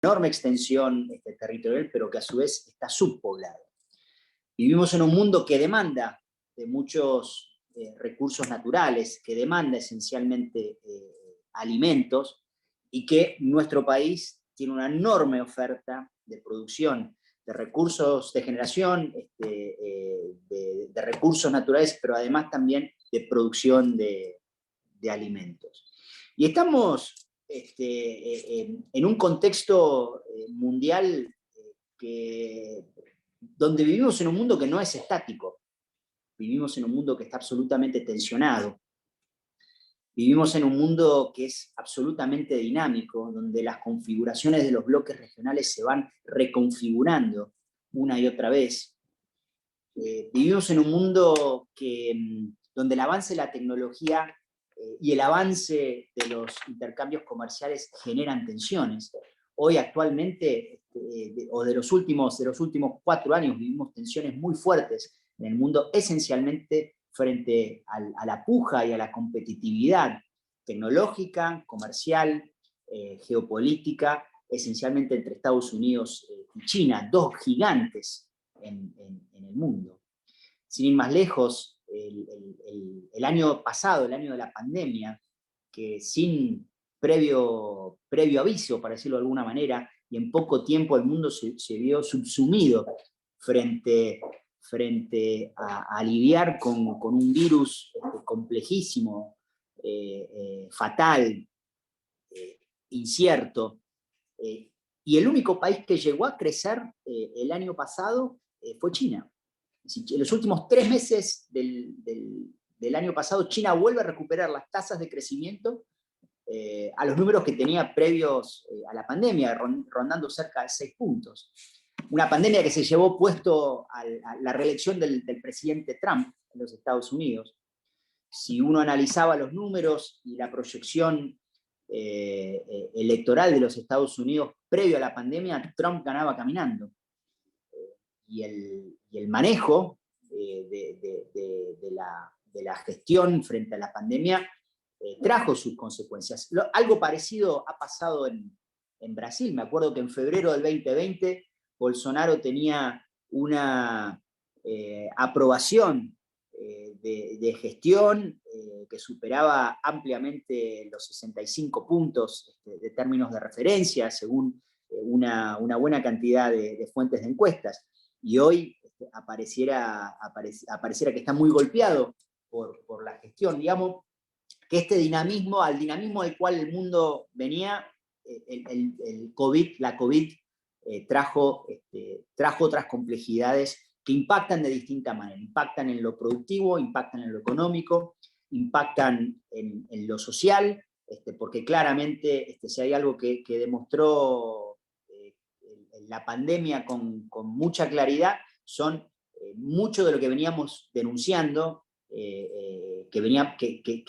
enorme extensión territorial, pero que a su vez está subpoblado. Vivimos en un mundo que demanda de muchos recursos naturales, que demanda esencialmente alimentos, y que nuestro país tiene una enorme oferta de producción de recursos de generación, de recursos naturales, pero además también de producción de alimentos. Y estamos en un contexto mundial donde vivimos en un mundo que no es estático, vivimos en un mundo que está absolutamente tensionado, vivimos en un mundo que es absolutamente dinámico, donde las configuraciones de los bloques regionales se van reconfigurando una y otra vez. Vivimos en un mundo donde el avance de la tecnología y el avance de los intercambios comerciales generan tensiones. Hoy actualmente, o de los últimos 4 años, vivimos tensiones muy fuertes en el mundo, esencialmente frente a la puja y a la competitividad tecnológica, comercial, geopolítica, esencialmente entre Estados Unidos y China, dos gigantes en el mundo. Sin ir más lejos, el año pasado, el año de la pandemia, que sin previo aviso, para decirlo de alguna manera, y en poco tiempo el mundo se vio subsumido frente a lidiar con un virus complejísimo, fatal, incierto, y el único país que llegó a crecer el año pasado fue China. En los últimos 3 meses del año pasado, China vuelve a recuperar las tasas de crecimiento a los números que tenía previos a la pandemia, rondando cerca de 6 puntos. Una pandemia que se llevó puesto a la reelección del presidente Trump en los Estados Unidos. Si uno analizaba los números y la proyección electoral de los Estados Unidos previo a la pandemia, Trump ganaba caminando. Y el manejo de la gestión frente a la pandemia trajo sus consecuencias. Algo parecido ha pasado en Brasil. Me acuerdo que en febrero del 2020 Bolsonaro tenía una aprobación de gestión que superaba ampliamente los 65 puntos de términos de referencia, según una buena cantidad de fuentes de encuestas. Y hoy apareciera que está muy golpeado por la gestión. Digamos que al dinamismo al cual el mundo venía, la COVID trajo otras complejidades que impactan de distinta manera. Impactan en lo productivo, impactan en lo económico, impactan en lo social, porque claramente si hay algo que demostró la pandemia con mucha claridad, son mucho de lo que veníamos denunciando, que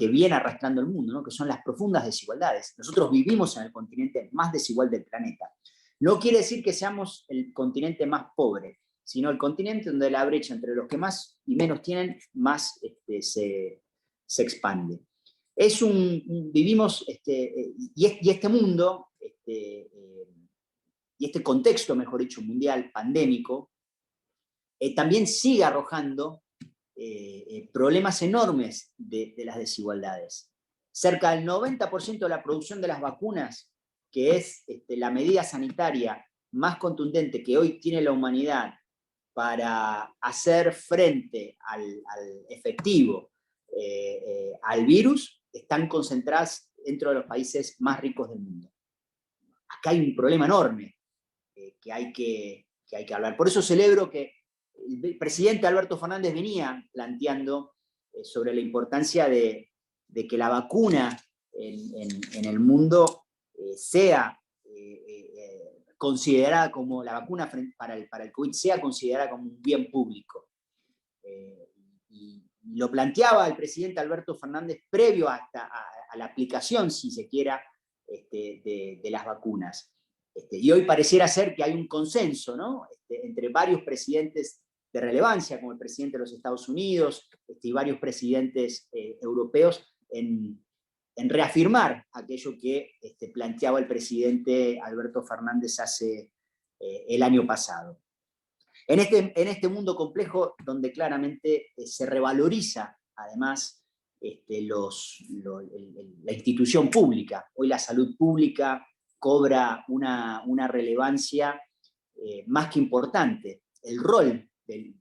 viene arrastrando el mundo, ¿no? Que son las profundas desigualdades. Nosotros vivimos en el continente más desigual del planeta. No quiere decir que seamos el continente más pobre, sino el continente donde la brecha entre los que más y menos tienen, más se expande. Vivimos, y este mundo, y este contexto, mejor dicho, mundial, pandémico, también sigue arrojando problemas enormes de las desigualdades. Cerca del 90% de la producción de las vacunas, que es la medida sanitaria más contundente que hoy tiene la humanidad para hacer frente al efectivo al virus, están concentradas dentro de los países más ricos del mundo. Acá hay un problema enorme que hay que hablar. Por eso celebro que el presidente Alberto Fernández venía planteando sobre la importancia de que la vacuna en el mundo sea considerada como, la vacuna para el COVID sea considerada como un bien público. Y lo planteaba el presidente Alberto Fernández previo a la aplicación, si se quiera, de las vacunas. Y hoy pareciera ser que hay un consenso, ¿no? Entre varios presidentes de relevancia, como el presidente de los Estados Unidos y varios presidentes europeos, en en reafirmar aquello que planteaba el presidente Alberto Fernández hace el año pasado. En este mundo complejo, donde claramente se revaloriza, además, la institución pública. Hoy la salud pública cobra una relevancia más que importante, el rol de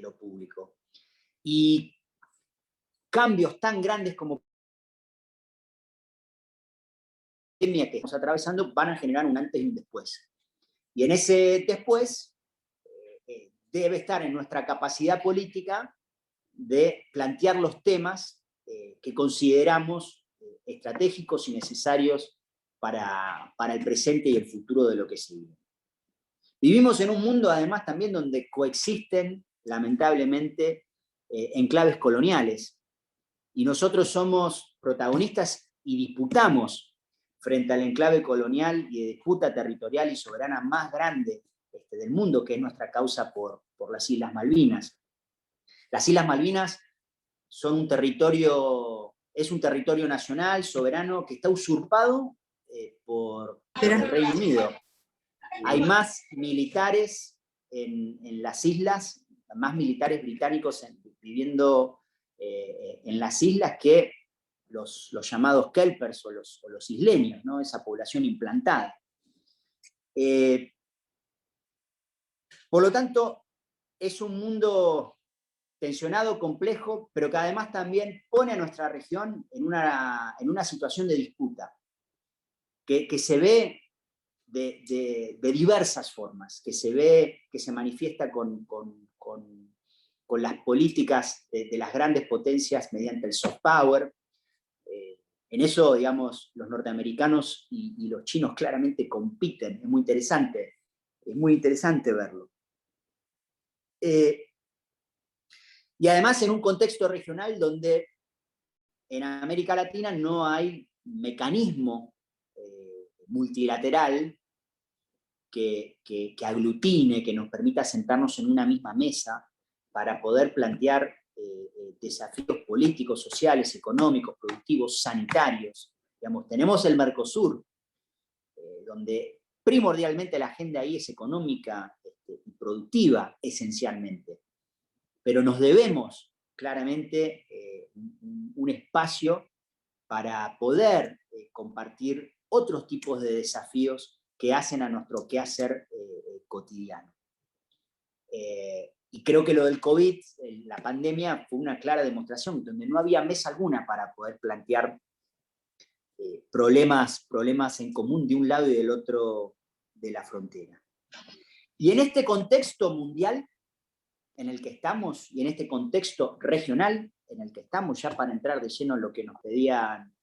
lo público. Y cambios tan grandes como la pandemia que estamos atravesando van a generar un antes y un después. Y en ese después debe estar en nuestra capacidad política de plantear los temas que consideramos estratégicos y necesarios para el presente y el futuro de lo que se vive. Vivimos en un mundo, además, también donde coexisten, lamentablemente, enclaves coloniales, y nosotros somos protagonistas y disputamos frente al enclave colonial y de disputa territorial y soberana más grande del mundo, que es nuestra causa por las Islas Malvinas. Las Islas Malvinas son es un territorio nacional, soberano, que está usurpado por el Reino Unido. Hay más militares en las islas, más militares británicos viviendo en las islas que los llamados kelpers o los isleños, ¿no? Esa población implantada. Por lo tanto, es un mundo tensionado, complejo, pero que además también pone a nuestra región en una situación de disputa, que se ve de diversas formas, que se manifiesta con las políticas de las grandes potencias mediante el soft power. En eso, digamos, los norteamericanos y los chinos claramente compiten. Es muy interesante verlo. Y además en un contexto regional donde en América Latina no hay mecanismo multilateral que aglutine, que nos permita sentarnos en una misma mesa para poder plantear desafíos políticos, sociales, económicos, productivos, sanitarios. Digamos, tenemos el Mercosur, donde primordialmente la agenda ahí es económica y productiva, esencialmente. Pero nos debemos claramente un espacio para poder compartir otros tipos de desafíos que hacen a nuestro quehacer cotidiano. Y creo que lo del COVID, la pandemia, fue una clara demostración, donde no había mesa alguna para poder plantear problemas en común de un lado y del otro de la frontera. Y en este contexto mundial en el que estamos, y en este contexto regional en el que estamos, ya para entrar de lleno en lo que nos pedían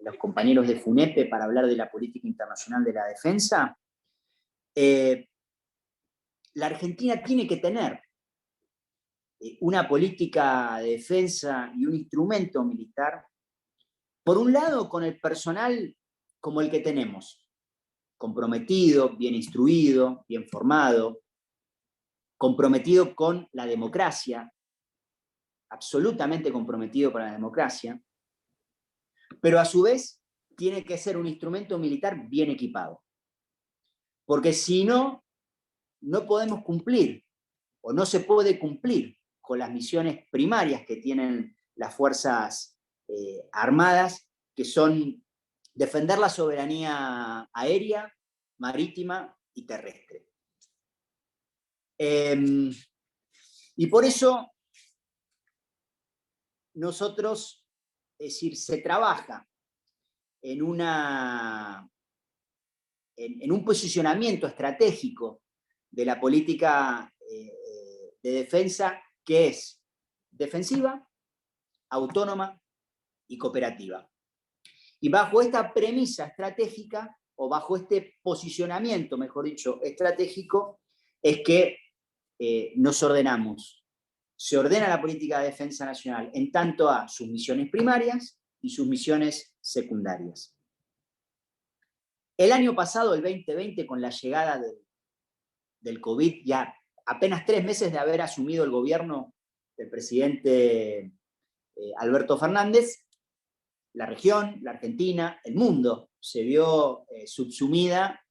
los compañeros de FUNEPE para hablar de la política internacional de la defensa, la Argentina tiene que tener una política de defensa y un instrumento militar, por un lado con el personal como el que tenemos, comprometido, bien instruido, bien formado, comprometido con la democracia, absolutamente comprometido con la democracia, pero a su vez tiene que ser un instrumento militar bien equipado. Porque si no, no podemos cumplir, o no se puede cumplir con las misiones primarias que tienen las Fuerzas Armadas, que son defender la soberanía aérea, marítima y terrestre. Y por eso nosotros, es decir, se trabaja en un posicionamiento estratégico de la política de defensa que es defensiva, autónoma y cooperativa. Y bajo esta premisa estratégica, o bajo este posicionamiento, mejor dicho, estratégico, es que nos ordenamos. Se ordena la política de defensa nacional en tanto a sus misiones primarias y sus misiones secundarias. El año pasado, el 2020, con la llegada del COVID, ya apenas 3 meses de haber asumido el gobierno del presidente Alberto Fernández, la región, la Argentina, el mundo se vio subsumida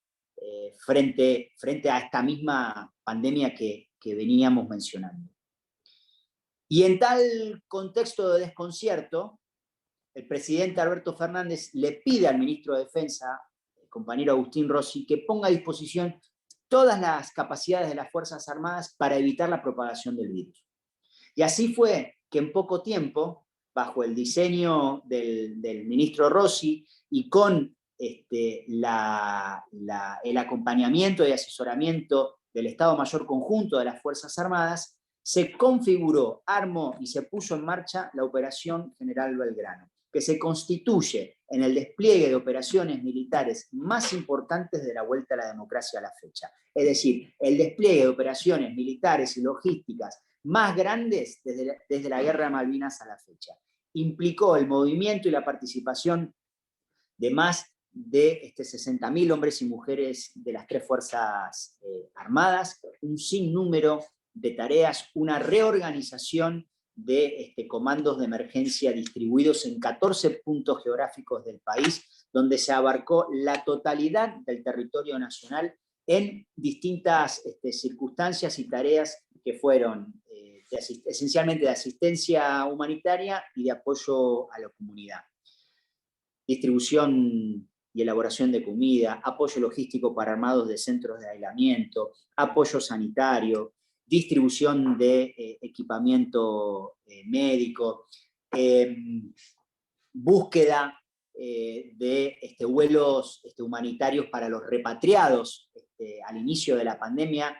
frente a esta misma pandemia que veníamos mencionando. Y en tal contexto de desconcierto, el presidente Alberto Fernández le pide al ministro de Defensa, el compañero Agustín Rossi, que ponga a disposición todas las capacidades de las Fuerzas Armadas para evitar la propagación del virus. Y así fue que en poco tiempo, bajo el diseño del ministro Rossi y con el acompañamiento y asesoramiento del Estado Mayor Conjunto de las Fuerzas Armadas, se configuró, armó y se puso en marcha la Operación General Belgrano, que se constituye en el despliegue de operaciones militares más importantes de la vuelta a la democracia a la fecha. Es decir, el despliegue de operaciones militares y logísticas más grandes desde la Guerra de Malvinas a la fecha. Implicó el movimiento y la participación de más de 60.000 hombres y mujeres de las tres Fuerzas Armadas, un sinnúmero de tareas, una reorganización de comandos de emergencia distribuidos en 14 puntos geográficos del país, donde se abarcó la totalidad del territorio nacional en distintas circunstancias y tareas que fueron esencialmente de asistencia humanitaria y de apoyo a la comunidad. Distribución y elaboración de comida, apoyo logístico para armados de centros de aislamiento, apoyo sanitario, distribución de equipamiento médico, búsqueda de vuelos humanitarios para los repatriados al inicio de la pandemia.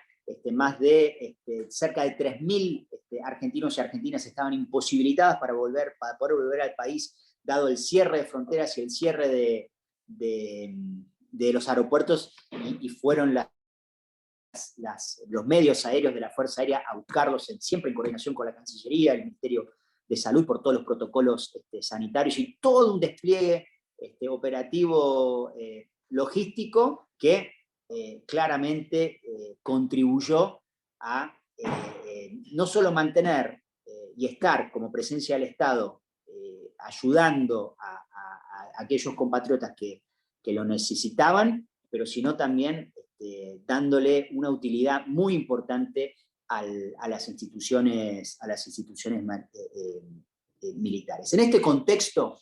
Más de cerca de 3.000 argentinos y argentinas estaban imposibilitadas para poder volver al país, dado el cierre de fronteras y el cierre de los aeropuertos, y fueron los medios aéreos de la Fuerza Aérea a buscarlos, siempre en coordinación con la Cancillería, el Ministerio de Salud, por todos los protocolos sanitarios y todo un despliegue operativo logístico que claramente contribuyó a no solo mantener y estar como presencia del Estado ayudando a aquellos compatriotas que lo necesitaban, pero sino también dándole una utilidad muy importante a las instituciones militares. En este contexto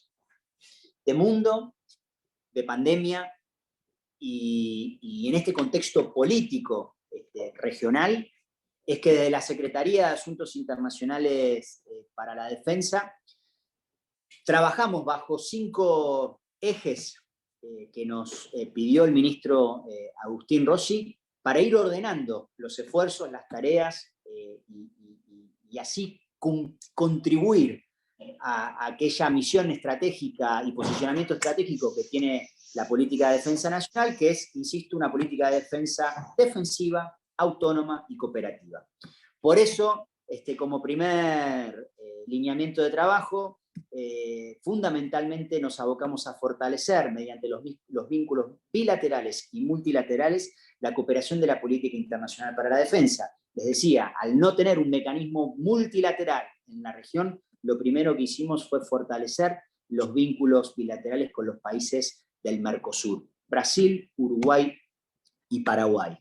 de mundo, de pandemia, y en este contexto político regional, es que desde la Secretaría de Asuntos Internacionales para la Defensa trabajamos bajo 5 ejes que nos pidió el ministro Agustín Rossi para ir ordenando los esfuerzos, las tareas y así contribuir a aquella misión estratégica y posicionamiento estratégico que tiene la política de defensa nacional, que es, insisto, una política de defensa defensiva, autónoma y cooperativa. Por eso, como primer lineamiento de trabajo, fundamentalmente nos abocamos a fortalecer, mediante los vínculos bilaterales y multilaterales, la cooperación de la política internacional para la defensa. Les decía, al no tener un mecanismo multilateral en la región, lo primero que hicimos fue fortalecer los vínculos bilaterales con los países del Mercosur, Brasil, Uruguay y Paraguay.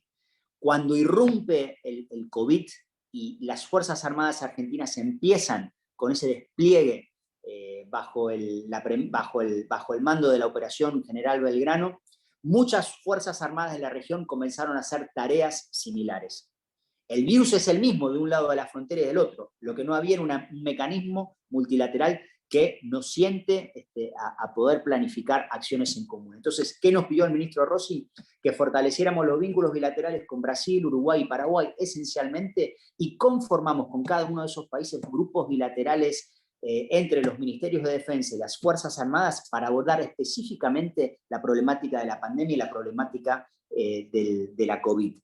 Cuando irrumpe el COVID y las Fuerzas Armadas Argentinas empiezan con ese despliegue bajo el mando de la Operación General Belgrano, muchas Fuerzas Armadas de la región comenzaron a hacer tareas similares. El virus es el mismo de un lado de la frontera y del otro, lo que no había era un mecanismo multilateral que nos siente a poder planificar acciones en común. Entonces, ¿qué nos pidió el ministro Rossi? Que fortaleciéramos los vínculos bilaterales con Brasil, Uruguay y Paraguay esencialmente, y conformamos con cada uno de esos países grupos bilaterales entre los ministerios de defensa y las Fuerzas Armadas para abordar específicamente la problemática de la pandemia y la problemática de la COVID.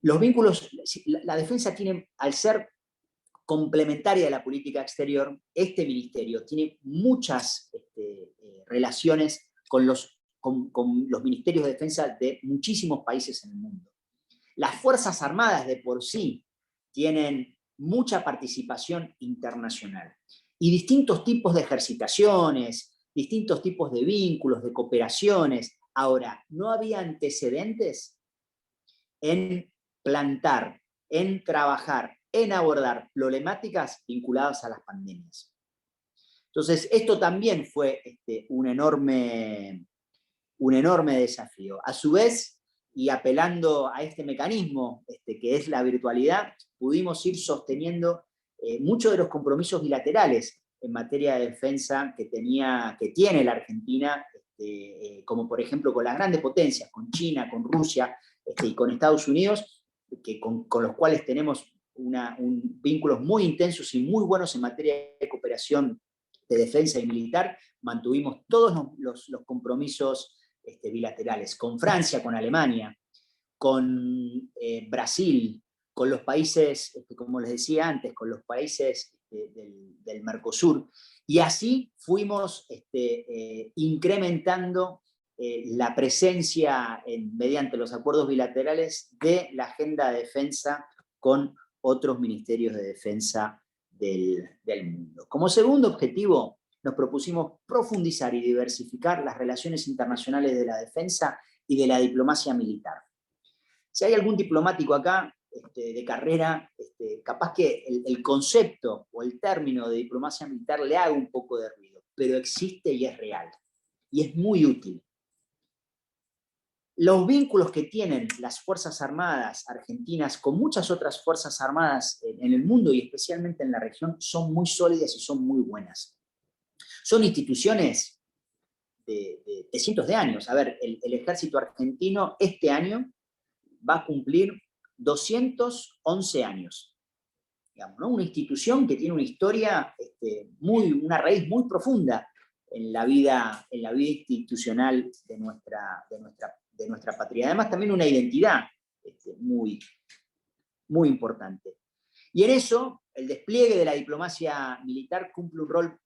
Los vínculos, la defensa tiene, al ser complementaria de la política exterior, este ministerio tiene muchas relaciones con los ministerios de defensa de muchísimos países en el mundo. Las Fuerzas Armadas de por sí tienen mucha participación internacional. y distintos tipos de ejercitaciones, distintos tipos de vínculos, de cooperaciones. Ahora, no había antecedentes en plantar, en trabajar, en abordar problemáticas vinculadas a las pandemias. Entonces, esto también fue un enorme desafío. A su vez, y apelando a este mecanismo que es la virtualidad, pudimos ir sosteniendo muchos de los compromisos bilaterales en materia de defensa que tiene la Argentina, como por ejemplo con las grandes potencias, con China, con Rusia y con Estados Unidos, con los cuales tenemos vínculos muy intensos y muy buenos en materia de cooperación de defensa y militar. Mantuvimos todos los compromisos bilaterales, con Francia, con Alemania, con Brasil, con los países, como les decía antes, con los países del Mercosur, y así fuimos incrementando la presencia mediante los acuerdos bilaterales de la agenda de defensa con otros ministerios de defensa del mundo. Como segundo objetivo, nos propusimos profundizar y diversificar las relaciones internacionales de la defensa y de la diplomacia militar. Si hay algún diplomático acá de carrera, capaz que el concepto o el término de diplomacia militar le haga un poco de ruido, pero existe y es real, y es muy útil. Los vínculos que tienen las Fuerzas Armadas argentinas con muchas otras Fuerzas Armadas en el mundo y especialmente en la región son muy sólidas y son muy buenas. Son instituciones de cientos de años. A ver, el ejército argentino este año va a cumplir 211 años. Digamos, ¿no? Una institución que tiene una historia, una raíz muy profunda en la vida institucional de nuestra patria. Además, también una identidad muy, muy importante. Y en eso, el despliegue de la diplomacia militar cumple un rol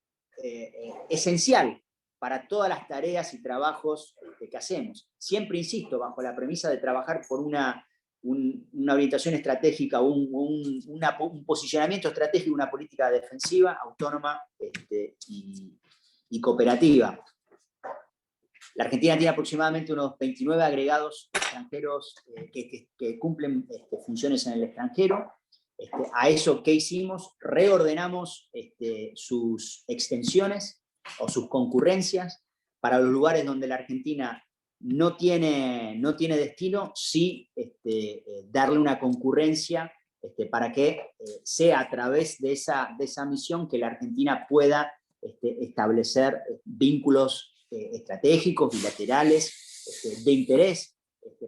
esencial para todas las tareas y trabajos que hacemos. Siempre, insisto, bajo la premisa de trabajar por una orientación estratégica, un posicionamiento estratégico, una política defensiva, autónoma y cooperativa. La Argentina tiene aproximadamente unos 29 agregados extranjeros que cumplen funciones en el extranjero. A eso, ¿qué hicimos? Reordenamos sus extensiones o sus concurrencias para los lugares donde la Argentina no tiene destino, sí darle una concurrencia para que sea a través de esa misión que la Argentina pueda establecer vínculos estratégicos, bilaterales, de interés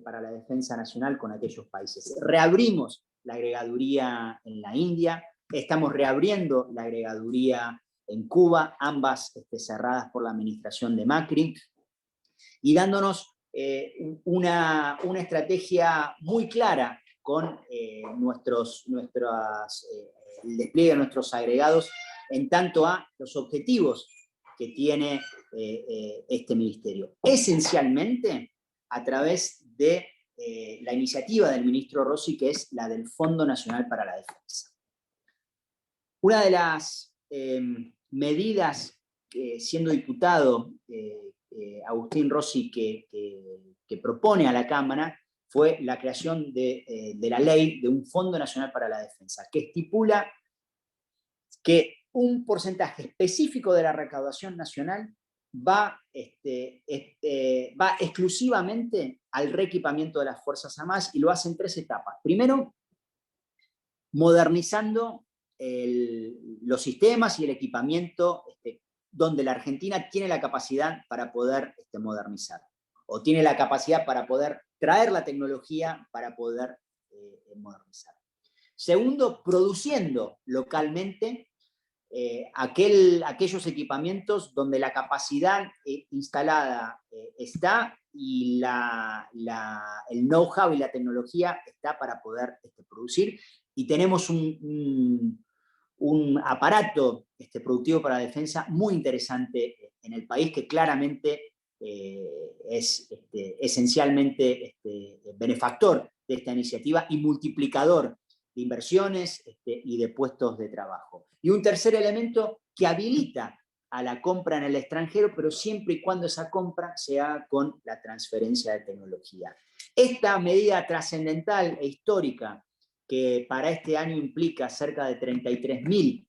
para la defensa nacional con aquellos países. Reabrimos la agregaduría en la India, estamos reabriendo la agregaduría en Cuba, ambas cerradas por la administración de Macri, y dándonos una estrategia muy clara con el despliegue de nuestros agregados en tanto a los objetivos que tiene este ministerio. Esencialmente a través de la iniciativa del ministro Rossi, que es la del Fondo Nacional para la Defensa. Una de las medidas, siendo diputado, Agustín Rossi, que propone a la Cámara, fue la creación de la ley de un Fondo Nacional para la Defensa, que estipula que un porcentaje específico de la recaudación nacional va exclusivamente al reequipamiento de las Fuerzas Armadas, y lo hace en 3 etapas. Primero, modernizando los sistemas y el equipamiento donde la Argentina tiene la capacidad para poder modernizar, o tiene la capacidad para poder traer la tecnología para poder modernizar. Segundo, produciendo localmente aquellos equipamientos donde la capacidad instalada está y el know-how y la tecnología está para poder producir, y tenemos un aparato productivo para la defensa muy interesante en el país, que claramente es esencialmente benefactor de esta iniciativa y multiplicador de inversiones y de puestos de trabajo. Y un tercer elemento que habilita a la compra en el extranjero, pero siempre y cuando esa compra se haga con la transferencia de tecnología. Esta medida trascendental e histórica, que para este año implica cerca de 33.000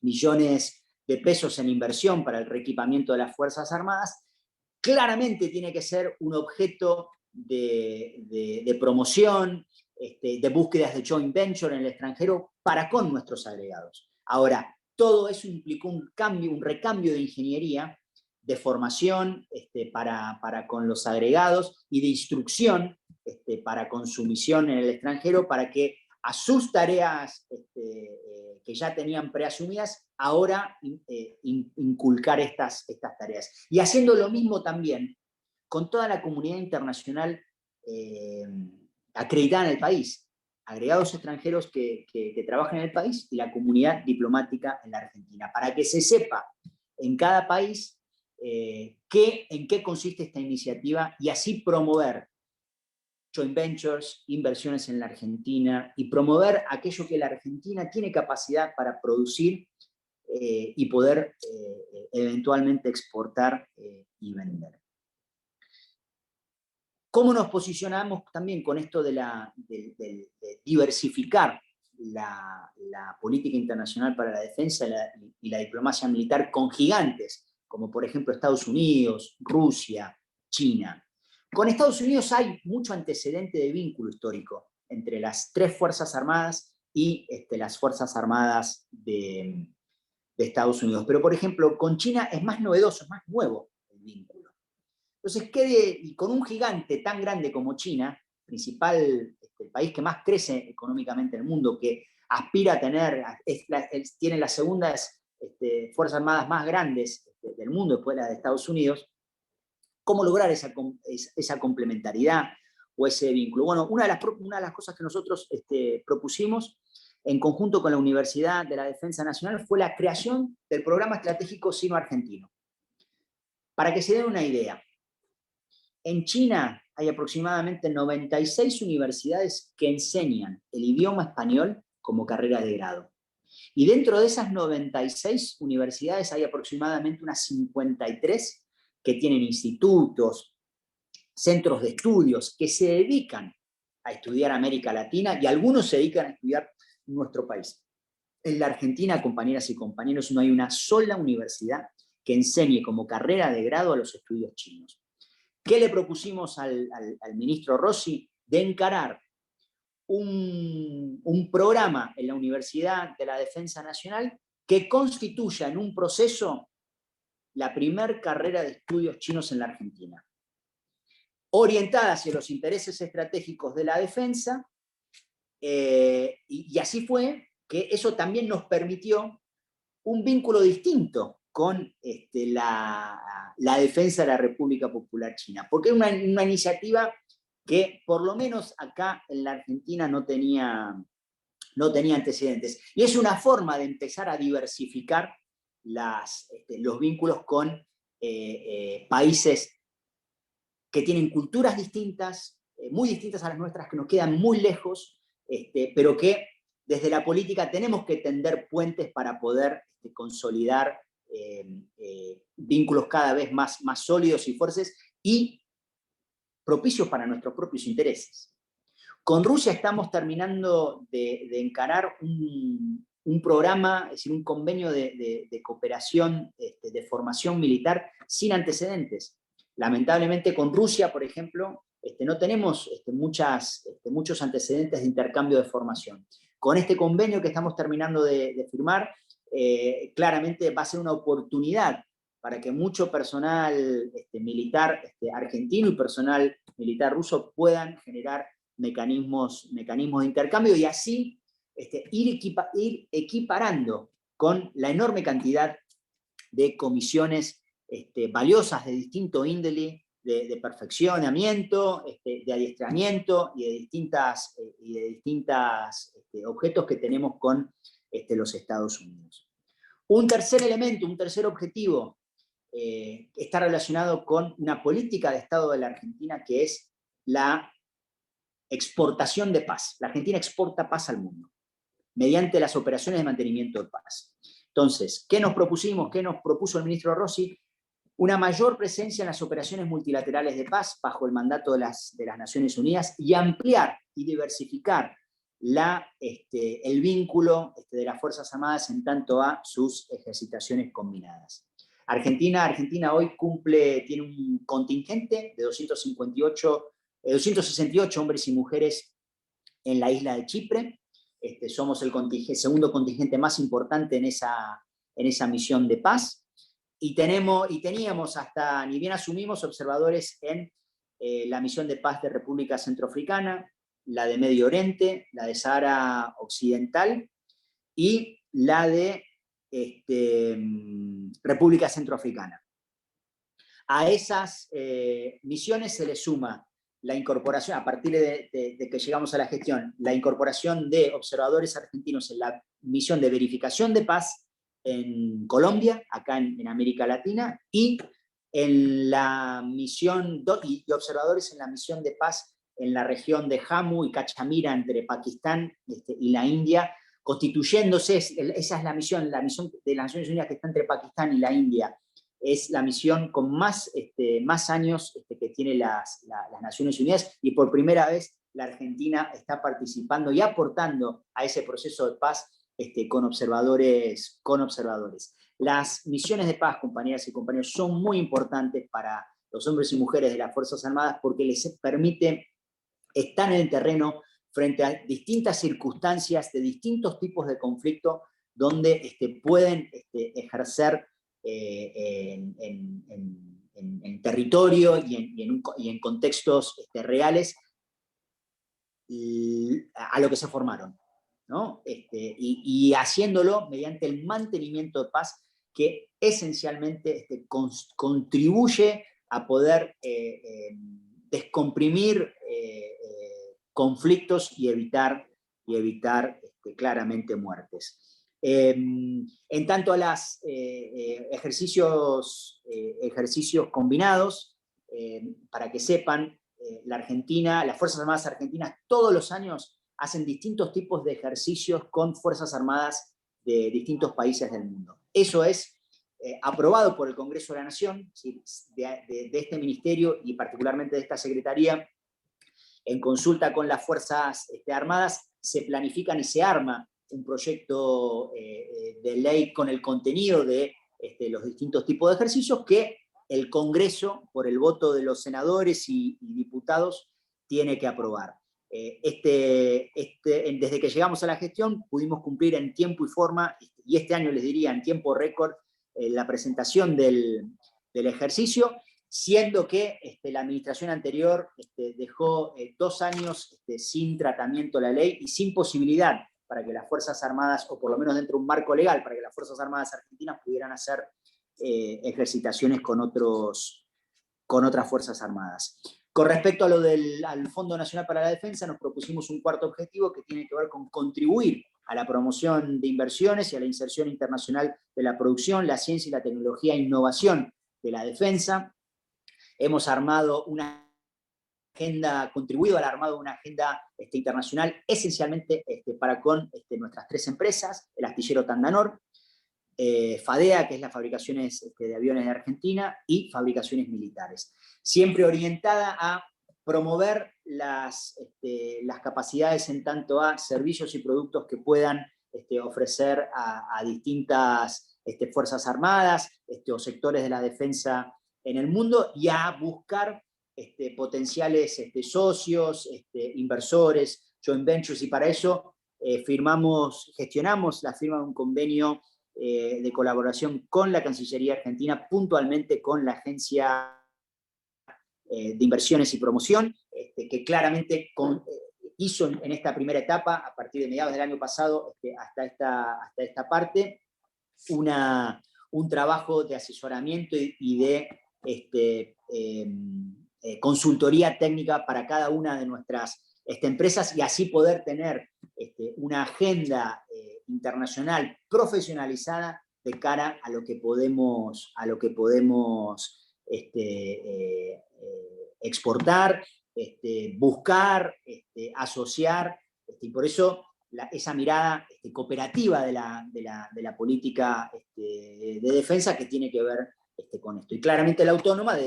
millones de pesos en inversión para el reequipamiento de las Fuerzas Armadas, claramente tiene que ser un objeto de promoción, de búsquedas de joint venture en el extranjero para con nuestros agregados. Ahora, todo eso implicó un recambio de ingeniería, de formación para con los agregados y de instrucción para con su misión en el extranjero, para que a sus tareas que ya tenían preasumidas, ahora inculcar estas tareas. Y haciendo lo mismo también con toda la comunidad internacional acreditada en el país, agregados extranjeros que trabajan en el país y la comunidad diplomática en la Argentina, para que se sepa en cada país en qué consiste esta iniciativa y así promover joint ventures, inversiones en la Argentina y promover aquello que la Argentina tiene capacidad para producir y poder eventualmente exportar y vender. ¿Cómo nos posicionamos también con esto de diversificar la política internacional para la defensa y la diplomacia militar con gigantes, como por ejemplo Estados Unidos, Rusia, China? Con Estados Unidos hay mucho antecedente de vínculo histórico entre las tres Fuerzas Armadas y las Fuerzas Armadas de Estados Unidos. Pero, por ejemplo, con China es más novedoso, es más nuevo el vínculo. Entonces, y con un gigante tan grande como China, principal, el país que más crece económicamente en el mundo, que aspira a tener, tiene las segundas Fuerzas Armadas más grandes del mundo después de la de Estados Unidos, ¿cómo lograr esa complementariedad o ese vínculo? Bueno, una de las cosas que nosotros propusimos en conjunto con la Universidad de la Defensa Nacional fue la creación del Programa Estratégico Sino-Argentino. Para que se den una idea, en China hay aproximadamente 96 universidades que enseñan el idioma español como carrera de grado. Y dentro de esas 96 universidades hay aproximadamente unas 53 que tienen institutos, centros de estudios que se dedican a estudiar América Latina y algunos se dedican a estudiar nuestro país. En la Argentina, compañeras y compañeros, no hay una sola universidad que enseñe como carrera de grado a los estudios chinos. ¿Qué le propusimos al ministro Rossi? De encarar un programa en la Universidad de la Defensa Nacional que constituya en un proceso la primer carrera de estudios chinos en la Argentina, orientada hacia los intereses estratégicos de la defensa, y así fue que eso también nos permitió un vínculo distinto con la defensa de la República Popular China, porque es una iniciativa que por lo menos acá en la Argentina no tenía antecedentes. Y es una forma de empezar a diversificar los vínculos con países que tienen culturas distintas, muy distintas a las nuestras, que nos quedan muy lejos, pero que desde la política tenemos que tender puentes para poder consolidar vínculos cada vez más sólidos y fuertes y propicios para nuestros propios intereses. Con Rusia estamos terminando de encarar un programa, es decir, un convenio de cooperación, de formación militar sin antecedentes. Lamentablemente con Rusia, por ejemplo, no tenemos muchos antecedentes de intercambio de formación. Con este convenio que estamos terminando de firmar, claramente va a ser una oportunidad para que mucho personal militar argentino y personal militar ruso puedan generar mecanismos de intercambio y así ir equiparando con la enorme cantidad de comisiones valiosas de distinto índole, de perfeccionamiento, de adiestramiento y de distintas objetos que tenemos con los Estados Unidos. Un tercer elemento, un tercer objetivo está relacionado con una política de Estado de la Argentina que es la exportación de paz. La Argentina exporta paz al mundo. mediante las operaciones de mantenimiento de paz. Entonces, ¿qué nos propusimos? ¿Qué nos propuso el ministro Rossi? Una mayor presencia en las operaciones multilaterales de paz bajo el mandato de las Naciones Unidas y ampliar y diversificar el vínculo de las Fuerzas Armadas en tanto a sus ejercitaciones combinadas. Argentina hoy tiene un contingente de 268 hombres y mujeres en la isla de Chipre. Somos el segundo contingente más importante en esa misión de paz. Y teníamos hasta, ni bien asumimos, observadores en la misión de paz de República Centroafricana, la de Medio Oriente, la de Sahara Occidental y la de República Centroafricana. A esas misiones se le suma la incorporación, a partir de que llegamos a la gestión, la incorporación de observadores argentinos en la misión de verificación de paz en Colombia, acá en América Latina, y en la misión, y observadores en la misión de paz en la región de Jammu y Cachemira entre Pakistán y la India, constituyéndose, esa es la misión de las Naciones Unidas que está entre Pakistán y la India, es la misión con más años que tiene las Naciones Unidas, y por primera vez la Argentina está participando y aportando a ese proceso de paz con observadores. Las misiones de paz, compañeras y compañeros, son muy importantes para los hombres y mujeres de las Fuerzas Armadas porque les permite estar en el terreno frente a distintas circunstancias de distintos tipos de conflicto donde pueden ejercer en territorio y en contextos reales a lo que se formaron, ¿no? Y haciéndolo mediante el mantenimiento de paz que esencialmente contribuye a poder descomprimir conflictos y evitar claramente muertes. En tanto a los ejercicios combinados, para que sepan, las Fuerzas Armadas Argentinas todos los años hacen distintos tipos de ejercicios con Fuerzas Armadas de distintos países del mundo. Eso es aprobado por el Congreso de la Nación, ¿sí? de este ministerio y particularmente de esta Secretaría. En consulta con las Fuerzas Armadas se planifican y se arma un proyecto de ley con el contenido de los distintos tipos de ejercicios que el Congreso, por el voto de los senadores y diputados, tiene que aprobar. Desde que llegamos a la gestión pudimos cumplir en tiempo y forma, y este año les diría en tiempo récord, la presentación del ejercicio, siendo que la administración anterior dejó 2 años sin tratamiento la ley y sin posibilidad para que las Fuerzas Armadas, o por lo menos dentro de un marco legal, para que las Fuerzas Armadas argentinas pudieran hacer ejercitaciones con otras Fuerzas Armadas. Con respecto a lo al Fondo Nacional para la Defensa, nos propusimos un cuarto objetivo que tiene que ver con contribuir a la promoción de inversiones y a la inserción internacional de la producción, la ciencia y la tecnología e innovación de la defensa. Hemos armado una agenda, contribuido al armado de una agenda internacional esencialmente para con nuestras 3 empresas, el astillero Tandanor, FADEA, que es las fabricaciones de aviones de Argentina, y fabricaciones militares. Siempre orientada a promover las capacidades en tanto a servicios y productos que puedan ofrecer a distintas Fuerzas Armadas o sectores de la defensa en el mundo, y a buscar potenciales socios, inversores, joint ventures, y para eso gestionamos la firma de un convenio de colaboración con la Cancillería Argentina, puntualmente con la Agencia de Inversiones y Promoción, que claramente hizo en esta primera etapa, a partir de mediados del año pasado hasta esta parte, un trabajo de asesoramiento y de consultoría técnica para cada una de nuestras empresas, y así poder tener una agenda internacional profesionalizada de cara a lo que podemos exportar, buscar, asociar, y por eso esa mirada cooperativa de la política de defensa que tiene que ver con esto. Y claramente la autónoma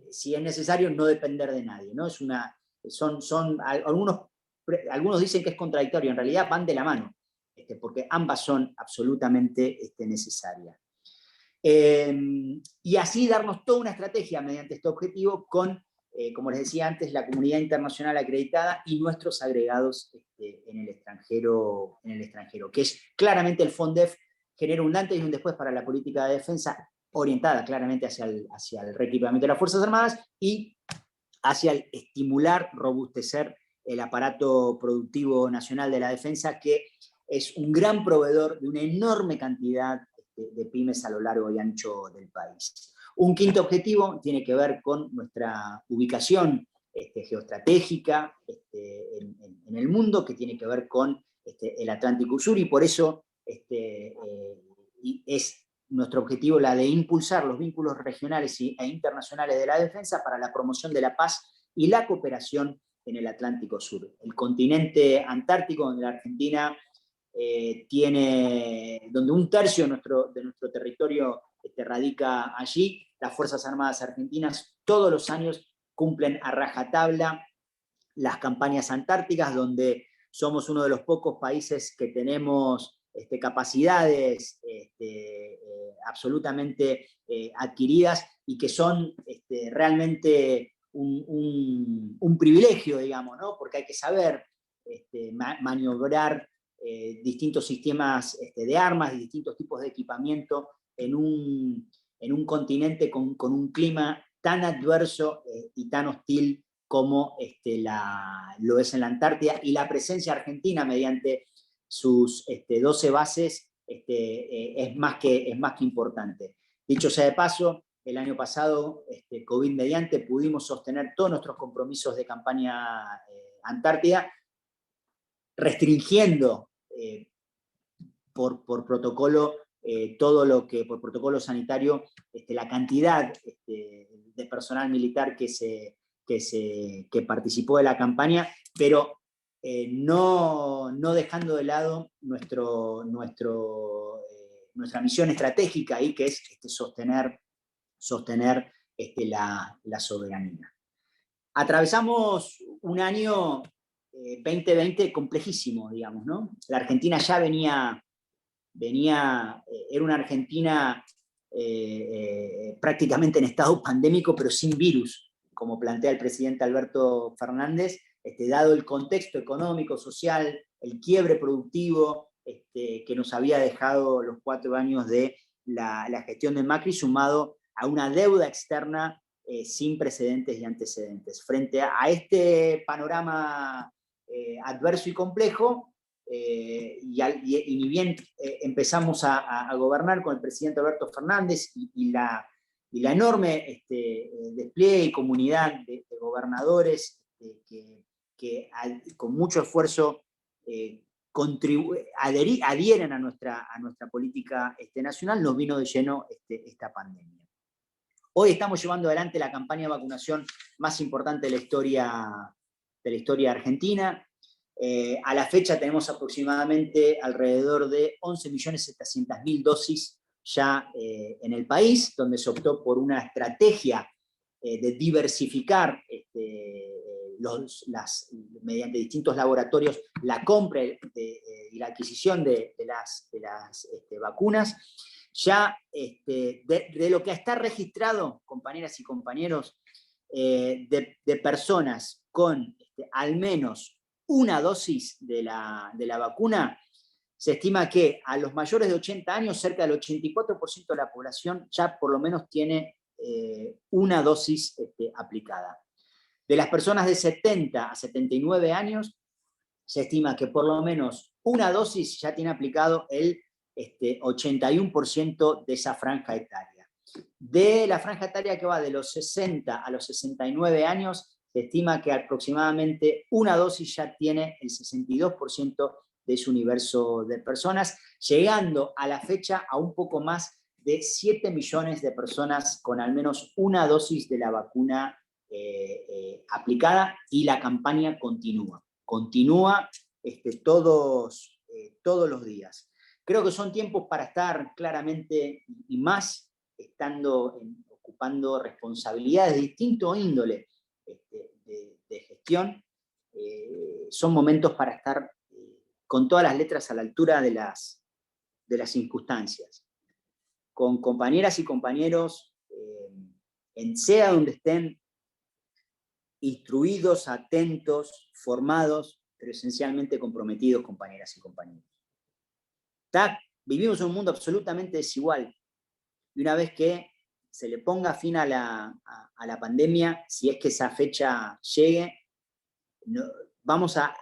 si es necesario, no depender de nadie, ¿no? Algunos dicen que es contradictorio, en realidad van de la mano, porque ambas son absolutamente necesarias. Y así darnos toda una estrategia mediante este objetivo con, como les decía antes, la comunidad internacional acreditada y nuestros agregados en el extranjero, que es claramente el FONDEF, genera un antes y un después para la política de defensa, orientada claramente hacia el reequipamiento de las Fuerzas Armadas y hacia el estimular, robustecer el aparato productivo nacional de la defensa, que es un gran proveedor de una enorme cantidad de pymes a lo largo y ancho del país. Un quinto objetivo tiene que ver con nuestra ubicación geoestratégica en el mundo, que tiene que ver con el Atlántico Sur, y por eso es nuestro objetivo la de impulsar los vínculos regionales e internacionales de la defensa para la promoción de la paz y la cooperación en el Atlántico Sur. El continente antártico, donde la Argentina donde un tercio de nuestro territorio radica allí. Las Fuerzas Armadas Argentinas todos los años cumplen a rajatabla las campañas antárticas, donde somos uno de los pocos países que tenemos capacidades absolutamente adquiridas y que son realmente un privilegio, digamos, ¿no? Porque hay que saber maniobrar distintos sistemas de armas y distintos tipos de equipamiento en un continente con un clima tan adverso y tan hostil como lo es en la Antártida, y la presencia argentina mediante sus 12 bases es más que importante. Dicho sea de paso, el año pasado, COVID mediante, pudimos sostener todos nuestros compromisos de campaña antártida, restringiendo por protocolo todo lo que, por protocolo sanitario, la cantidad de personal militar que participó de la campaña, pero no dejando de lado nuestra misión estratégica ahí, que es sostener la soberanía. Atravesamos un año 2020 complejísimo, digamos, ¿no? La Argentina ya era una Argentina prácticamente en estado pandémico, pero sin virus, como plantea el presidente Alberto Fernández, dado el contexto económico, social, el quiebre productivo que nos había dejado los 4 años de la gestión de Macri, sumado a una deuda externa sin precedentes y antecedentes. Frente a este panorama adverso y complejo, y ni bien empezamos a gobernar con el presidente Alberto Fernández y la enorme despliegue y comunidad de gobernadores que con mucho esfuerzo adhieren a nuestra política nacional, nos vino de lleno esta pandemia. Hoy estamos llevando adelante la campaña de vacunación más importante de la historia argentina. A la fecha tenemos aproximadamente alrededor de 11.700.000 dosis ya en el país, donde se optó por una estrategia de diversificar mediante distintos laboratorios la compra y la adquisición de las vacunas. Ya de lo que está registrado, compañeras y compañeros, de personas con al menos una dosis de la vacuna, se estima que a los mayores de 80 años, cerca del 84% de la población ya por lo menos tiene una dosis aplicada. De las personas de 70 a 79 años, se estima que por lo menos una dosis ya tiene aplicado el 81% de esa franja etaria. De la franja etaria que va de los 60 a los 69 años, se estima que aproximadamente una dosis ya tiene el 62% de su universo de personas, llegando a la fecha a un poco más de 7 millones de personas con al menos una dosis de la vacuna aplicada, y la campaña continúa todos los días. Creo que son tiempos para estar claramente, y más ocupando responsabilidades de distinto índole de gestión, son momentos para estar con todas las letras a la altura de las circunstancias, con compañeras y compañeros, sea donde estén, instruidos, atentos, formados, pero esencialmente comprometidos, compañeras y compañeros. Vivimos en un mundo absolutamente desigual, y una vez que se le ponga fin a la pandemia, si es que esa fecha llegue, vamos a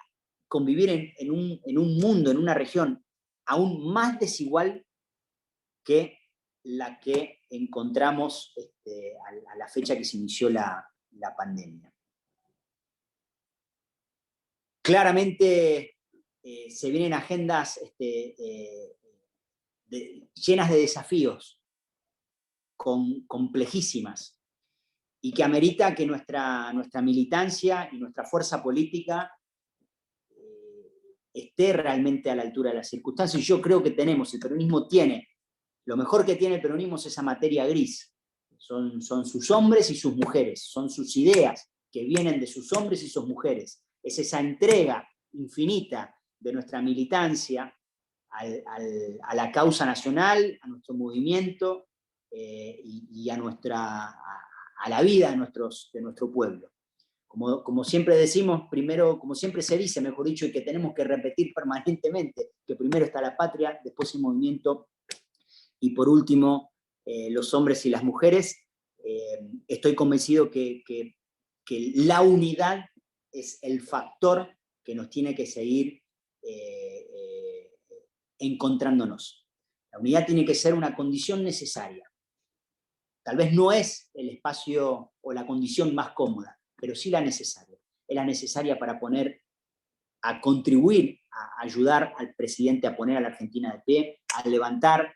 convivir en un mundo, en una región aún más desigual que la que encontramos a la fecha que se inició la pandemia. Claramente se vienen agendas llenas de desafíos, complejísimas, y que amerita que nuestra militancia y nuestra fuerza política esté realmente a la altura de las circunstancias. Y yo creo que el peronismo tiene, lo mejor que tiene el peronismo es esa materia gris. Son sus hombres y sus mujeres, son sus ideas que vienen de sus hombres y sus mujeres. Es esa entrega infinita de nuestra militancia a la causa nacional, a nuestro movimiento y a la vida de nuestro pueblo. Como siempre decimos, primero, como siempre se dice, mejor dicho, y que tenemos que repetir permanentemente, que primero está la patria, después el movimiento, y por último, los hombres y las mujeres. Estoy convencido que la unidad es el factor que nos tiene que seguir encontrándonos. La unidad tiene que ser una condición necesaria. Tal vez no es el espacio o la condición más cómoda, pero sí la necesaria. Es la necesaria para contribuir a ayudar al presidente a poner a la Argentina de pie, a levantar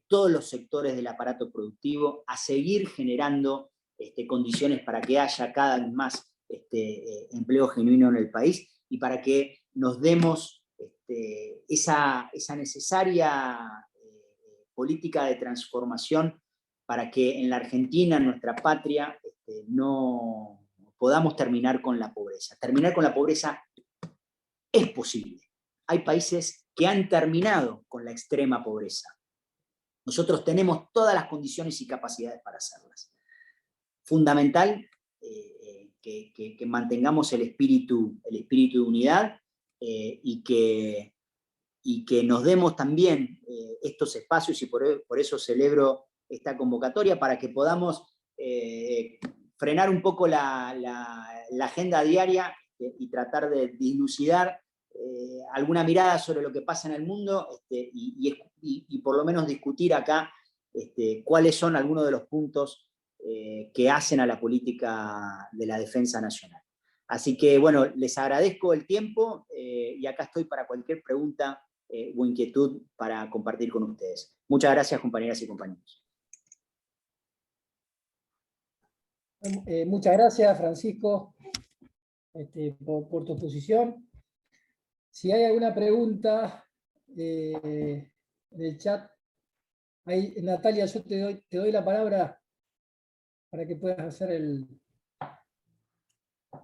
todos los sectores del aparato productivo, a seguir generando condiciones para que haya cada vez más empleo genuino en el país y para que nos demos esa necesaria política de transformación para que en la Argentina, en nuestra patria, no podamos terminar con la pobreza. Terminar con la pobreza es posible. Hay países que han terminado con la extrema pobreza. Nosotros tenemos todas las condiciones y capacidades para hacerlas. Fundamental que mantengamos el espíritu de unidad y que nos demos también estos espacios, y por eso celebro esta convocatoria, para que podamos frenar un poco la agenda diaria y tratar de dilucidar alguna mirada sobre lo que pasa en el mundo y por lo menos discutir acá cuáles son algunos de los puntos que hacen a la política de la defensa nacional. Así que, bueno, les agradezco el tiempo y acá estoy para cualquier pregunta o inquietud para compartir con ustedes. Muchas gracias, compañeras y compañeros. Muchas gracias, Francisco, por tu exposición. Si hay alguna pregunta en el chat, ahí, Natalia, yo te doy la palabra para que puedas hacer el...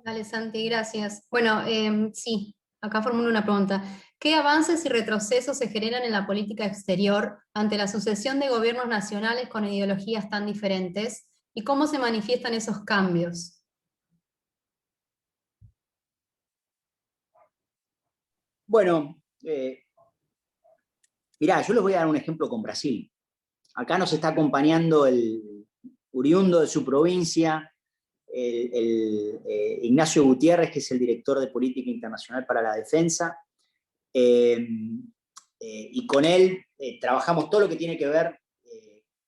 Dale, Santi, gracias. Bueno, sí, acá formulo una pregunta. ¿Qué avances y retrocesos se generan en la política exterior ante la sucesión de gobiernos nacionales con ideologías tan diferentes? ¿Y cómo se manifiestan esos cambios? Bueno, mirá, yo les voy a dar un ejemplo con Brasil. Acá nos está acompañando el oriundo de su provincia, Ignacio Gutiérrez, que es el director de Política Internacional para la Defensa, y con él trabajamos todo lo que tiene que ver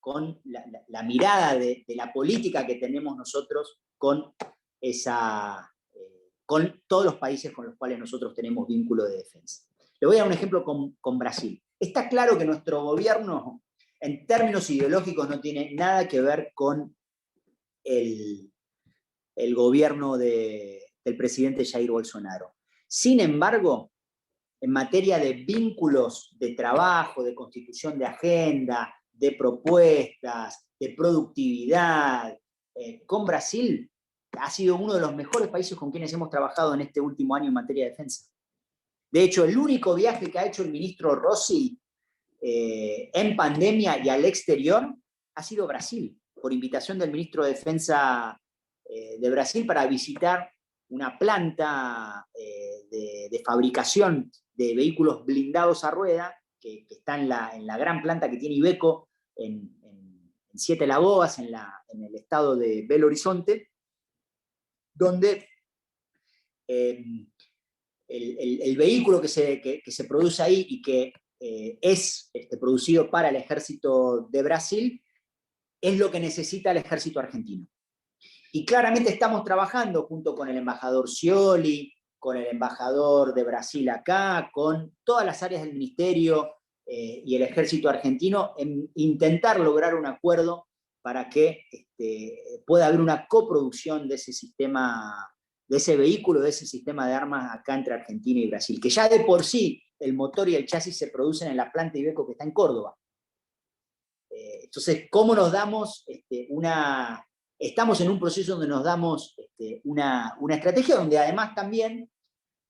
con la mirada de la política que tenemos nosotros con todos los países con los cuales nosotros tenemos vínculo de defensa. Le voy a dar un ejemplo con Brasil. Está claro que nuestro gobierno, en términos ideológicos, no tiene nada que ver con el gobierno del presidente Jair Bolsonaro. Sin embargo, en materia de vínculos de trabajo, de constitución de agenda, de propuestas, de productividad, con Brasil ha sido uno de los mejores países con quienes hemos trabajado en este último año en materia de defensa. De hecho, el único viaje que ha hecho el ministro Rossi en pandemia y al exterior ha sido Brasil, por invitación del ministro de Defensa de Brasil para visitar una planta de fabricación de vehículos blindados a rueda, que está en la gran planta que tiene Iveco en Siete Lagoas, en el estado de Belo Horizonte, donde el vehículo que se produce ahí y que es producido para el ejército de Brasil es lo que necesita el ejército argentino. Y claramente estamos trabajando junto con el embajador Scioli, con el embajador de Brasil acá, con todas las áreas del ministerio y el ejército argentino en intentar lograr un acuerdo para que pueda haber una coproducción de ese sistema, de ese vehículo, de ese sistema de armas acá entre Argentina y Brasil, que ya de por sí el motor y el chasis se producen en la planta Iveco que está en Córdoba. Entonces, ¿cómo nos damos estamos en un proceso donde nos damos una estrategia donde además también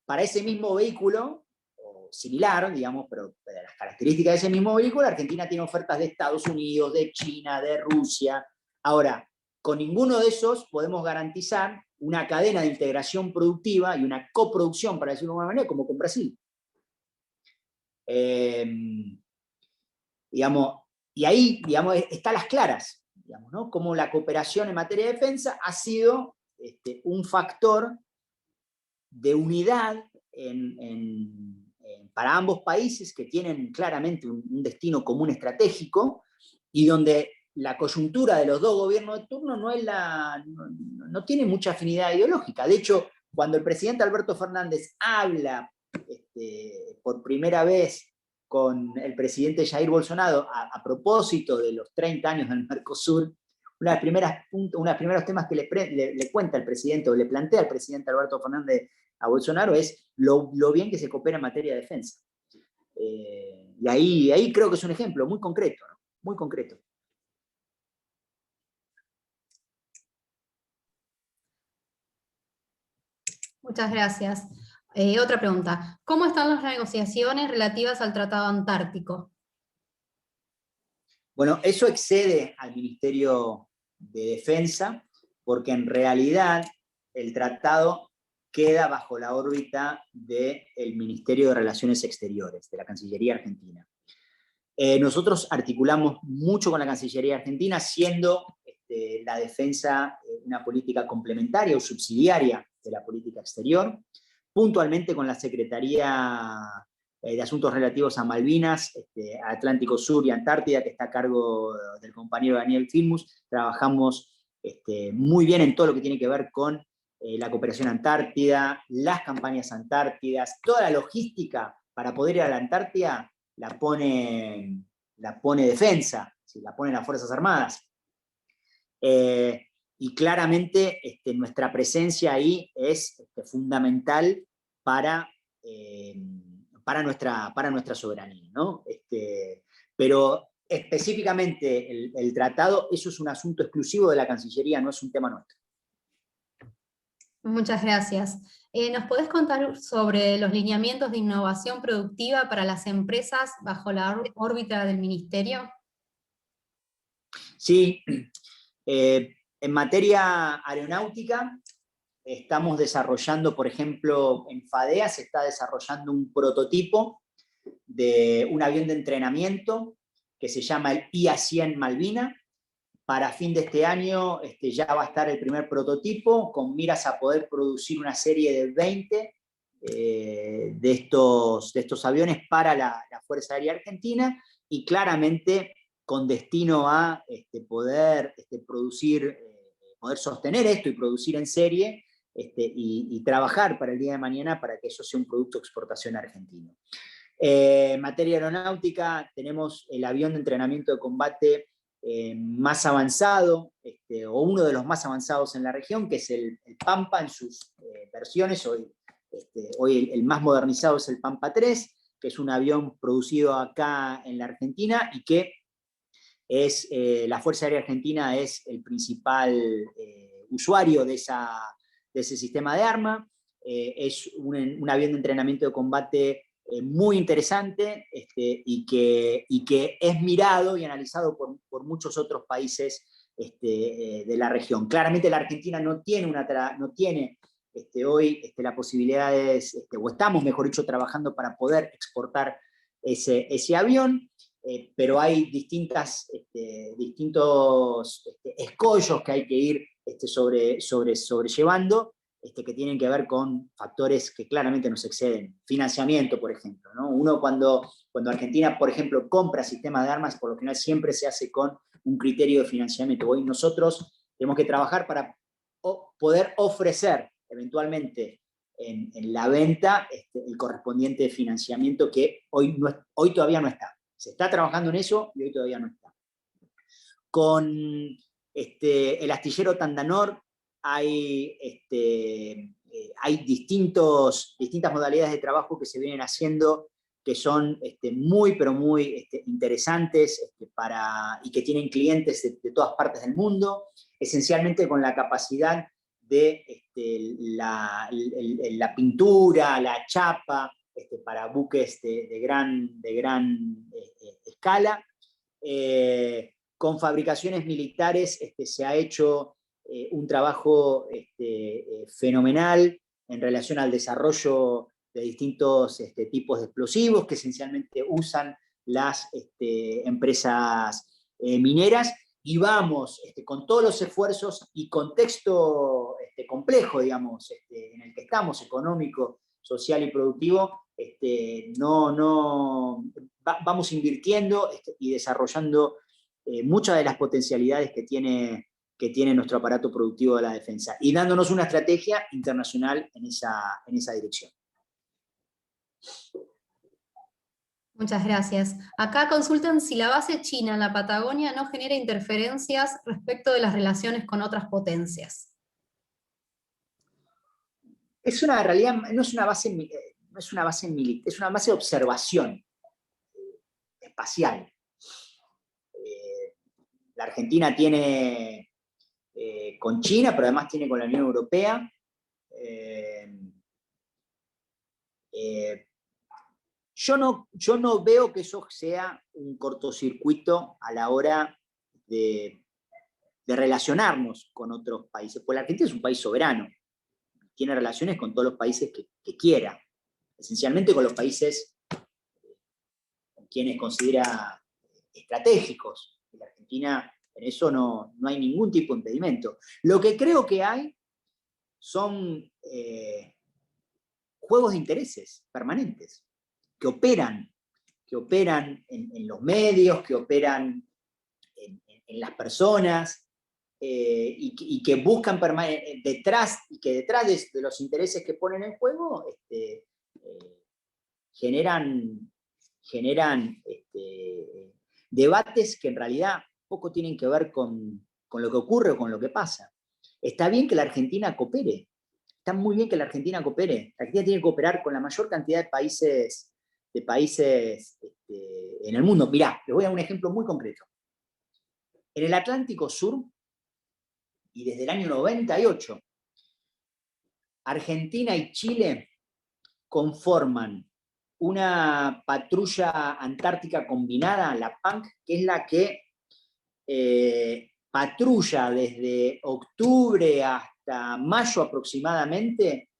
para ese mismo vehículo, o similar, digamos, pero de las características de ese mismo vehículo, Argentina tiene ofertas de Estados Unidos, de China, de Rusia. Ahora, con ninguno de esos podemos garantizar una cadena de integración productiva y una coproducción, para decirlo de alguna manera, como con Brasil. Digamos, y ahí, digamos, están las claras, digamos, ¿no? Como la cooperación en materia de defensa ha sido un factor de unidad para ambos países que tienen claramente un destino común estratégico y donde la coyuntura de los dos gobiernos de turno no tiene mucha afinidad ideológica. De hecho, cuando el presidente Alberto Fernández habla por primera vez con el presidente Jair Bolsonaro a propósito de los 30 años del Mercosur, uno de los primeros temas que le cuenta el presidente, o le plantea al presidente Alberto Fernández a Bolsonaro es lo bien que se coopera en materia de defensa. Y ahí creo que es un ejemplo muy concreto, ¿no? Muy concreto. Muchas gracias. Otra pregunta. ¿Cómo están las negociaciones relativas al Tratado Antártico? Bueno, eso excede al Ministerio de Defensa, porque en realidad el tratado queda bajo la órbita del Ministerio de Relaciones Exteriores, de la Cancillería Argentina. Nosotros articulamos mucho con la Cancillería Argentina, siendo la defensa una política complementaria o subsidiaria de la política exterior, puntualmente con la Secretaría de Asuntos Relativos a Malvinas, Atlántico Sur y Antártida, que está a cargo del compañero Daniel Filmus. Trabajamos muy bien en todo lo que tiene que ver con la cooperación antártida, las campañas antártidas, toda la logística para poder ir a la Antártida la pone defensa, ¿sí? La ponen las Fuerzas Armadas. Y claramente nuestra presencia ahí es fundamental para nuestra soberanía, ¿no? Pero específicamente el tratado, eso es un asunto exclusivo de la Cancillería, no es un tema nuestro. Muchas gracias. ¿Nos podés contar sobre los lineamientos de innovación productiva para las empresas bajo la órbita del Ministerio? Sí, en materia aeronáutica estamos desarrollando, por ejemplo, en FADEA se está desarrollando un prototipo de un avión de entrenamiento que se llama el IA-100 Malvina. Para fin de este año ya va a estar el primer prototipo, con miras a poder producir una serie de 20 de estos aviones para la Fuerza Aérea Argentina, y claramente con destino a poder sostener esto y producir en serie, y trabajar para el día de mañana para que eso sea un producto de exportación argentino. En materia aeronáutica tenemos el avión de entrenamiento de combate más avanzado, o uno de los más avanzados en la región, que es el Pampa en sus versiones. Hoy Hoy el más modernizado es el Pampa 3, que es un avión producido acá en la Argentina y que la Fuerza Aérea Argentina es el principal usuario de ese sistema de arma. Es un avión de entrenamiento de combate muy interesante y que es mirado y analizado por muchos otros países de la región. Claramente la Argentina no tiene hoy la posibilidad o estamos, mejor dicho, trabajando para poder exportar ese avión, pero hay distintos escollos que hay que ir sobrellevando, que tienen que ver con factores que claramente nos exceden. Financiamiento, por ejemplo, ¿no? Uno cuando Argentina, por ejemplo, compra sistemas de armas, por lo general siempre se hace con un criterio de financiamiento. Hoy nosotros tenemos que trabajar para poder ofrecer eventualmente en la venta el correspondiente financiamiento que hoy todavía no está. Se está trabajando en eso y hoy todavía no está. Con el astillero Tandanor hay distintas modalidades de trabajo que se vienen haciendo que son muy, pero muy interesantes y que tienen clientes de todas partes del mundo, esencialmente con la capacidad de la pintura, la chapa, para buques de gran escala. Con fabricaciones militares se ha hecho un trabajo fenomenal en relación al desarrollo de distintos tipos de explosivos que esencialmente usan las empresas mineras, y vamos con todos los esfuerzos y contexto complejo, digamos, en el que estamos, económico, social y productivo, vamos invirtiendo y desarrollando muchas de las potencialidades que tiene nuestro aparato productivo de la defensa, y dándonos una estrategia internacional en esa dirección. Muchas gracias. Acá consultan si la base china en la Patagonia no genera interferencias respecto de las relaciones con otras potencias. Es una realidad, no es una base militar, es una base de observación espacial. La Argentina tiene con China, pero además tiene con la Unión Europea. Yo no veo que eso sea un cortocircuito a la hora de relacionarnos con otros países, porque la Argentina es un país soberano, tiene relaciones con todos los países que quiera, esencialmente con los países con quienes considera estratégicos. La Argentina, en eso no hay ningún tipo de impedimento. Lo que creo que hay son juegos de intereses permanentes, que operan en los medios, que operan en las personas, y que buscan detrás de los intereses que ponen en juego, generan debates que en realidad poco tienen que ver con lo que ocurre o con lo que pasa. Está bien que la Argentina coopere, está muy bien que la Argentina coopere. La Argentina tiene que cooperar con la mayor cantidad de países en el mundo. Mirá, les voy a dar un ejemplo muy concreto. En el Atlántico Sur, y desde el año 98, Argentina y Chile conforman una patrulla antártica combinada, la PANC, que es la que patrulla desde octubre hasta mayo aproximadamente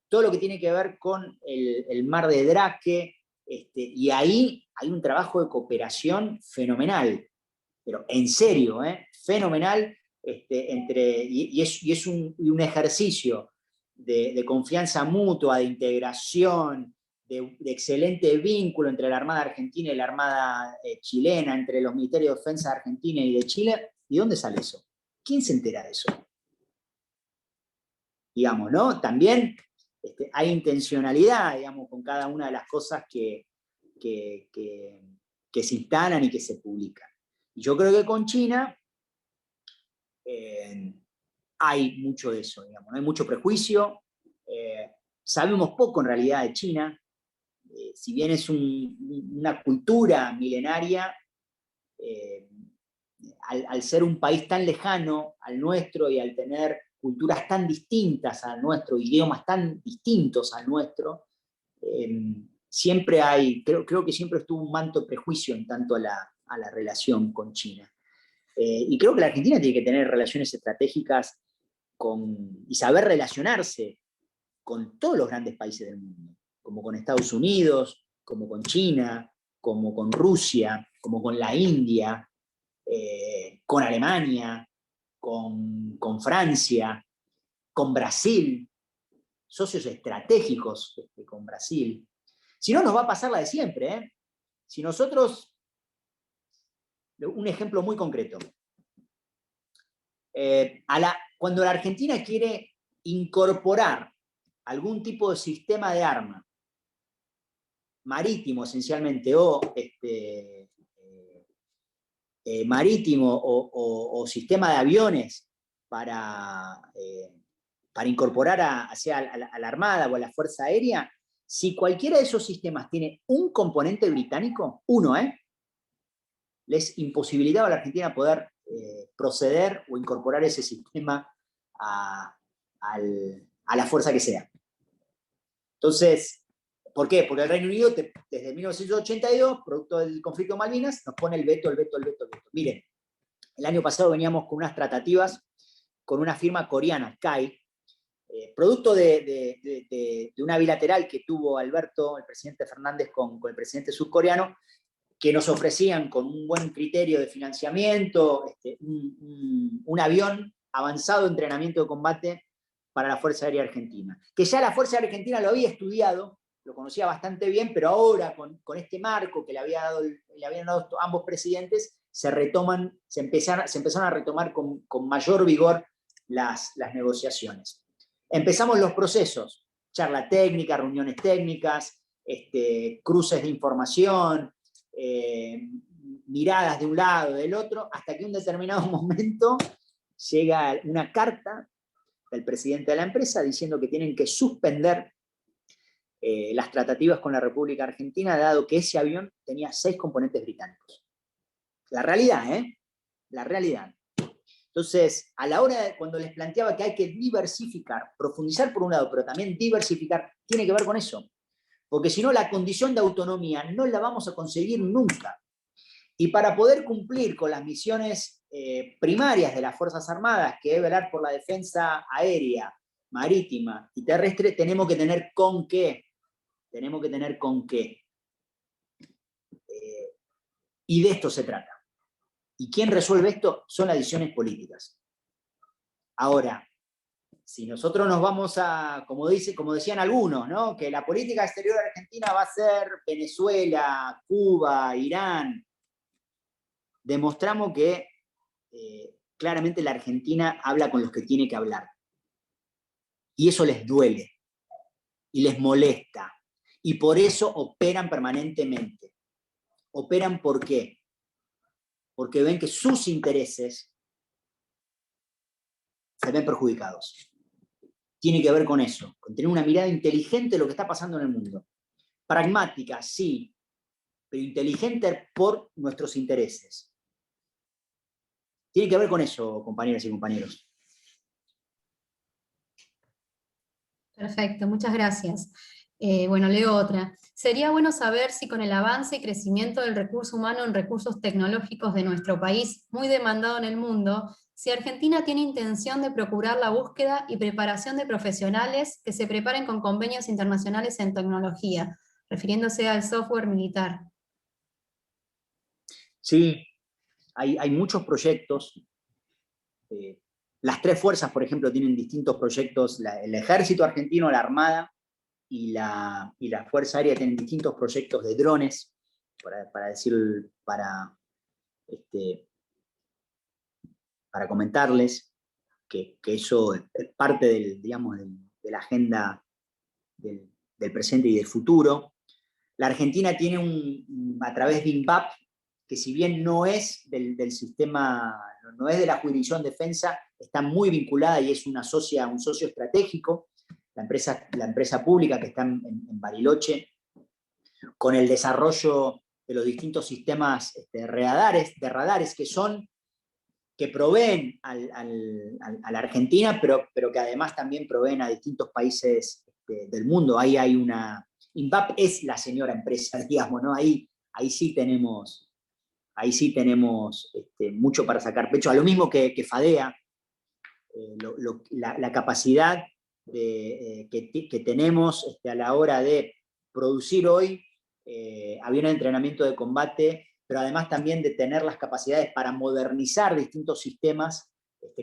todo lo que tiene que ver con el mar de Draque, y ahí hay un trabajo de cooperación fenomenal, pero en serio, fenomenal, y es un ejercicio de confianza mutua, de integración, de excelente vínculo entre la Armada Argentina y la Armada chilena, entre los Ministerios de Defensa de Argentina y de Chile. ¿Y dónde sale eso? ¿Quién se entera de eso? Digamos, ¿no? También hay intencionalidad, digamos, con cada una de las cosas que se instalan y que se publican. Y yo creo que con China hay mucho de eso, digamos, ¿no? Hay mucho prejuicio, Sabemos poco en realidad de China. Si bien es una cultura milenaria, al ser un país tan lejano al nuestro y al tener culturas tan distintas al nuestro, idiomas tan distintos al nuestro, siempre creo que siempre estuvo un manto de prejuicio en tanto a la relación con China. Y creo que la Argentina tiene que tener relaciones estratégicas y saber relacionarse con todos los grandes países del mundo, como con Estados Unidos, como con China, como con Rusia, como con la India, con Alemania, con Francia, con Brasil, socios estratégicos con Brasil. Si no, nos va a pasar la de siempre, ¿eh? Si nosotros, un ejemplo muy concreto, cuando la Argentina quiere incorporar algún tipo de sistema de arma, marítimo esencialmente, o marítimo o sistema de aviones para incorporar hacia a la Armada o a la Fuerza Aérea, si cualquiera de esos sistemas tiene un componente británico, uno, les imposibilitaba a la Argentina poder proceder o incorporar ese sistema a la fuerza que sea. Entonces, ¿por qué? Porque el Reino Unido, desde 1982, producto del conflicto de Malvinas, nos pone el veto. Miren, el año pasado veníamos con unas tratativas con una firma coreana, KAI, producto de una bilateral que tuvo Alberto, el presidente Fernández, con el presidente surcoreano, que nos ofrecían con un buen criterio de financiamiento, un avión avanzado de entrenamiento de combate para la Fuerza Aérea Argentina. Que ya la Fuerza Aérea Argentina lo había estudiado, lo conocía bastante bien, pero ahora con este marco que le habían dado ambos presidentes, se empezaron a retomar con mayor vigor las negociaciones. Empezamos los procesos, charla técnica, reuniones técnicas, cruces de información, miradas de un lado, del otro, hasta que en un determinado momento llega una carta del presidente de la empresa diciendo que tienen que suspender las tratativas con la República Argentina, dado que ese avión tenía 6 componentes británicos. La realidad, La realidad. Entonces, a la hora cuando les planteaba que hay que diversificar, profundizar por un lado, pero también diversificar, tiene que ver con eso. Porque si no, la condición de autonomía no la vamos a conseguir nunca. Y para poder cumplir con las misiones primarias de las Fuerzas Armadas, que es velar por la defensa aérea, marítima y terrestre, tenemos que tener con qué. Tenemos que tener con qué. Y de esto se trata. ¿Y quién resuelve esto? Son las decisiones políticas. Ahora, si nosotros nos vamos como decían algunos, ¿no? Que la política exterior argentina va a ser Venezuela, Cuba, Irán, demostramos que claramente la Argentina habla con los que tiene que hablar. Y eso les duele, y les molesta, y por eso operan permanentemente. ¿Operan por qué? Porque ven que sus intereses se ven perjudicados. Tiene que ver con eso, con tener una mirada inteligente de lo que está pasando en el mundo. Pragmática, sí, pero inteligente por nuestros intereses. Tiene que ver con eso, compañeras y compañeros. Perfecto, muchas gracias. Bueno, leo otra. Sería bueno saber si con el avance y crecimiento del recurso humano en recursos tecnológicos de nuestro país, muy demandado en el mundo, si Argentina tiene intención de procurar la búsqueda y preparación de profesionales que se preparen con convenios internacionales en tecnología, refiriéndose al software militar. Sí, hay muchos proyectos. Las 3 fuerzas, por ejemplo, tienen distintos proyectos. El Ejército Argentino, la Armada y la Fuerza Aérea tienen distintos proyectos de drones, para comentarles que eso es parte de la agenda del presente y del futuro. La Argentina tiene a través de INVAP, que si bien no es del sistema, no es de la jurisdicción defensa, está muy vinculada y es un socio estratégico la empresa pública que está en Bariloche, con el desarrollo de los distintos sistemas de radares que proveen a la Argentina, pero que además también proveen a distintos países del mundo. Ahí hay INVAP es la señora empresa, digamos, ¿no? Ahí sí tenemos mucho para sacar pecho, a lo mismo que FADEA, la capacidad que tenemos a la hora de producir hoy aviones de entrenamiento de combate, pero además también de tener las capacidades para modernizar distintos sistemas,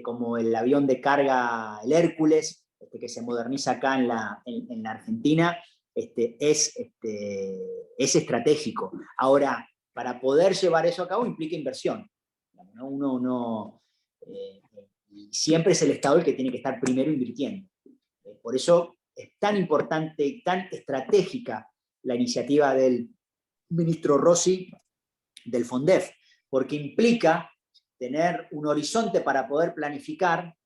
como el avión de carga, el Hércules, que se moderniza acá en la Argentina, es estratégico. Ahora, para poder llevar eso a cabo implica inversión, ¿no? Uno siempre es el Estado el que tiene que estar primero invirtiendo. Por eso es tan importante y tan estratégica la iniciativa del ministro Rossi del FONDEF, porque implica tener un horizonte para poder planificar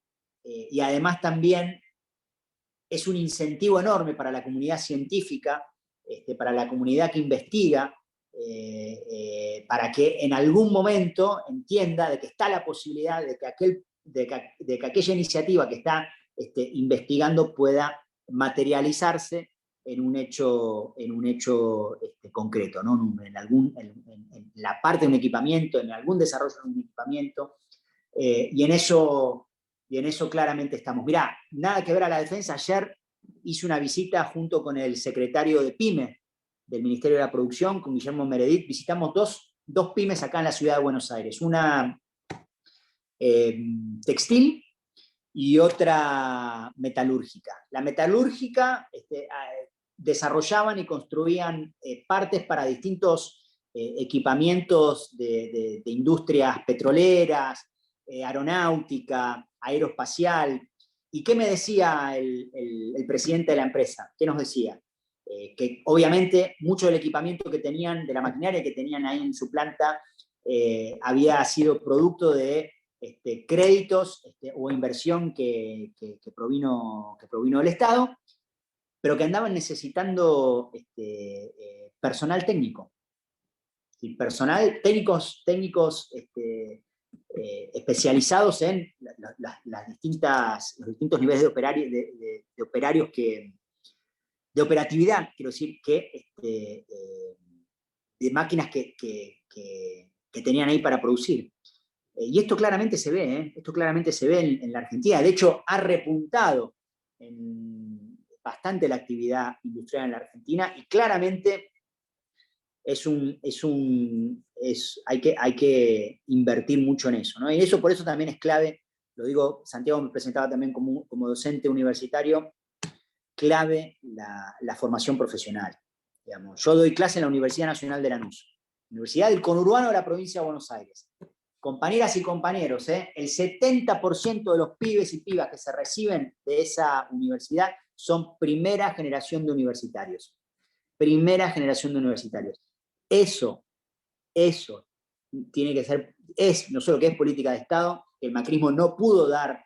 y además también es un incentivo enorme para la comunidad científica, para la comunidad que investiga, para que en algún momento entienda de que está la posibilidad de que aquella iniciativa que está investigando pueda materializarse en un hecho concreto, ¿no? en la parte de un equipamiento, en algún desarrollo de un equipamiento, y en eso claramente estamos. Mirá, nada que ver a la defensa, ayer hice una visita junto con el secretario de PYME del Ministerio de la Producción, con Guillermo Meredith, visitamos dos pymes acá en la ciudad de Buenos Aires, una textil y otra metalúrgica. La metalúrgica desarrollaban y construían partes para distintos equipamientos de industrias petroleras, aeronáutica, aeroespacial. ¿Y qué me decía el presidente de la empresa? ¿Qué nos decía? Que obviamente mucho del equipamiento que tenían, de la maquinaria que tenían ahí en su planta, había sido producto de créditos o inversión que provino del Estado, pero que andaban necesitando personal técnico. Técnicos especializados en los distintos niveles de operarios de operatividad, quiero decir, de máquinas que tenían ahí para producir. Y esto claramente se ve, en la Argentina. De hecho, ha repuntado bastante la actividad industrial en la Argentina y claramente hay que invertir mucho en eso, ¿no? Y eso por eso también es clave, lo digo, Santiago me presentaba también como docente universitario, clave la formación profesional. Digamos. Yo doy clase en la Universidad Nacional de Lanús, Universidad del Conurbano de la provincia de Buenos Aires. Compañeras y compañeros, el 70% de los pibes y pibas que se reciben de esa universidad son primera generación de universitarios. Primera generación de universitarios. Eso tiene que ser, no solo que es política de Estado, que el macrismo no pudo dar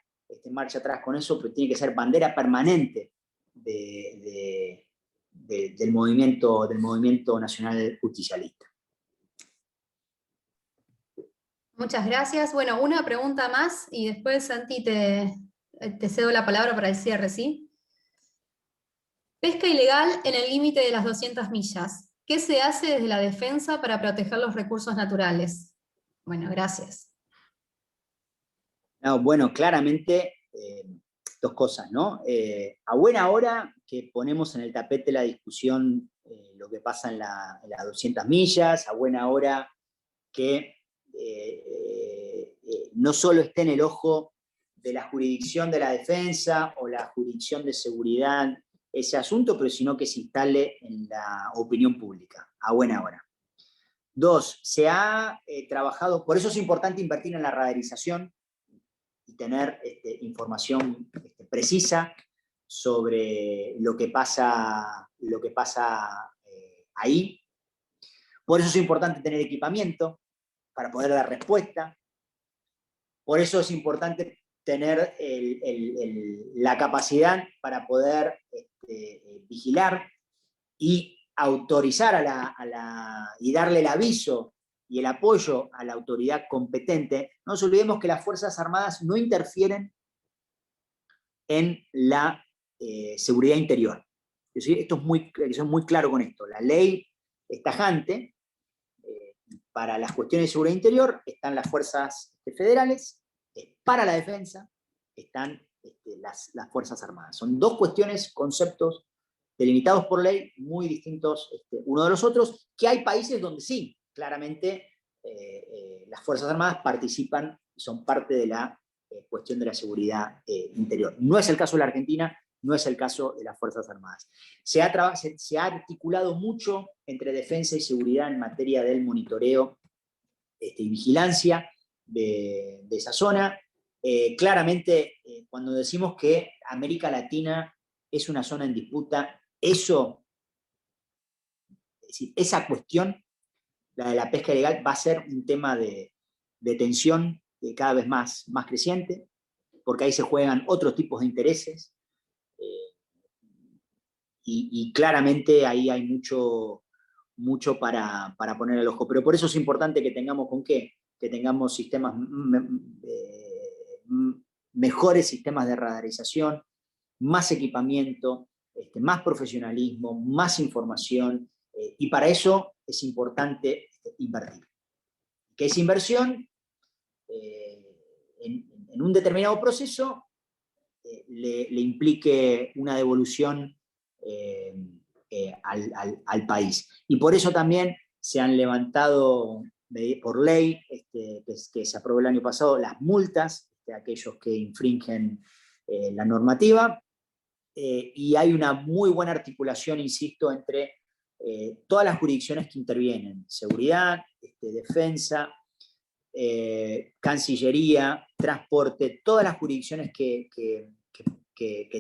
marcha atrás con eso, pero tiene que ser bandera permanente del movimiento nacional justicialista. Muchas gracias. Bueno, una pregunta más y después, Santi, te cedo la palabra para el cierre, ¿sí? Pesca ilegal en el límite de las 200 millas. ¿Qué se hace desde la defensa para proteger los recursos naturales? Bueno, gracias. No, bueno, claramente dos cosas, ¿no? A buena hora que ponemos en el tapete la discusión lo que pasa en las 200 millas, a buena hora que no solo esté en el ojo de la jurisdicción de la defensa o la jurisdicción de seguridad ese asunto, pero sino que se instale en la opinión pública, a buena hora. Dos, se ha trabajado, por eso es importante invertir en la radarización y tener información precisa sobre lo que pasa ahí. Por eso es importante tener equipamiento para poder dar respuesta. Por eso es importante tener la capacidad para poder vigilar y autorizar y darle el aviso y el apoyo a la autoridad competente. No nos olvidemos que las Fuerzas Armadas no interfieren en la seguridad interior. Es decir, esto hay que ser muy claro con esto. La ley es tajante. Para las cuestiones de seguridad interior están las fuerzas federales, para la defensa están las Fuerzas Armadas. Son dos cuestiones, conceptos delimitados por ley, muy distintos uno de los otros, que hay países donde sí, claramente las Fuerzas Armadas participan y son parte de la cuestión de la seguridad interior. No es el caso de la Argentina, no es el caso de las Fuerzas Armadas. Se ha articulado mucho entre defensa y seguridad en materia del monitoreo y vigilancia de esa zona. Claramente, cuando decimos que América Latina es una zona en disputa, es decir, esa cuestión, la de la pesca ilegal, va a ser un tema de tensión cada vez más creciente, porque ahí se juegan otros tipos de intereses, y claramente ahí hay mucho para poner el ojo. Pero por eso es importante que tengamos ¿con qué? Que tengamos sistemas, mejores sistemas de radarización, más equipamiento, más profesionalismo, más información, y para eso es importante invertir. ¿Qué es inversión? En un determinado proceso le implique una devolución al país. Y por eso también se han levantado por ley, que se aprobó el año pasado, las multas de aquellos que infringen la normativa, y hay una muy buena articulación, insisto, entre todas las jurisdicciones que intervienen: seguridad, defensa, Cancillería, transporte, todas las jurisdicciones que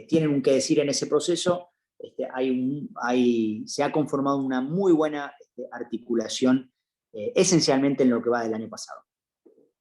tienen un que decir en ese proceso. Se ha conformado una muy buena articulación, esencialmente en lo que va del año pasado.